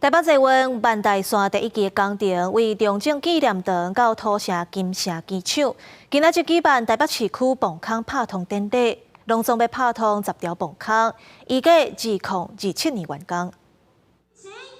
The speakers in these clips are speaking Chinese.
台北捷运万代线第一期工程为中正纪念堂到土城金城机场，今仔日举办台北市区磅空拍通典礼，隆重要拍通10条磅空，预计2027年完工。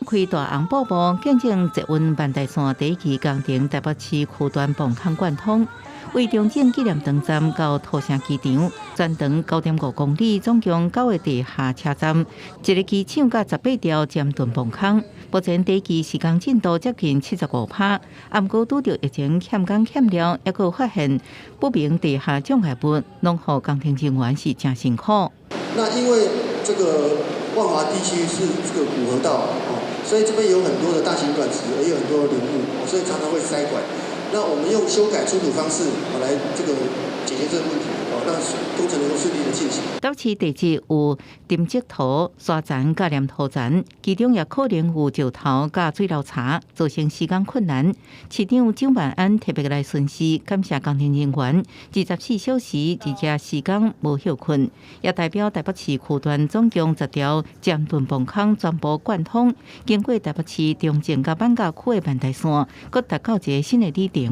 开大红布幕见证捷运万代线第一期工程台北市区段磅空贯通。为中正纪念堂站到土城机场，全长9.5公里，总共9个地下车站，一个机场甲18条尖盾磅空。目前第一期施工进度接近75%，毋过拄着疫情欠工欠料，还佫发现不明地下障碍物，弄好工程人员是真辛苦。那因为这个万华地区是这个古河道所以这边有很多的大型管池，也有很多的林木所以常常会塞管。那我们用修改出土方式来这个解决这个问题让工程能够顺利的进行。到市地质有沉积土、沙层、甲黏土层，其中也可能有石头、甲水流差，造成施工困难。市长蒋万安特别来巡视，感谢工程人员24小时而且施工无休困，也代表台北市区段总共10条尖盾磅空全部贯通，经过台北市中正甲板甲区的万代线，佫达到一个新的里程。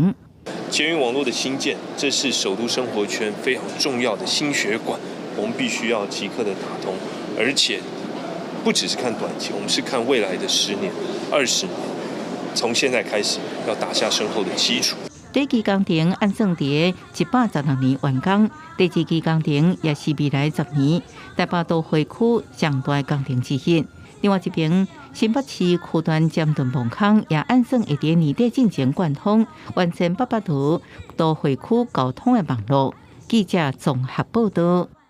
捷运网络的兴建，这是首都生活圈非常重要的心血管，我们必须要即刻的打通，而且不只是看短期，我们是看未来的10年、20年，从现在开始要打下深厚的基础。第一期工程按算伫116年完工，第二期工程也是未来10年，台北都会区上大工程之一。另外一边，新北市区段尖盾磅空也按算会伫年底进行贯通，完成北北桃都会区交通的网络。记者综合报道。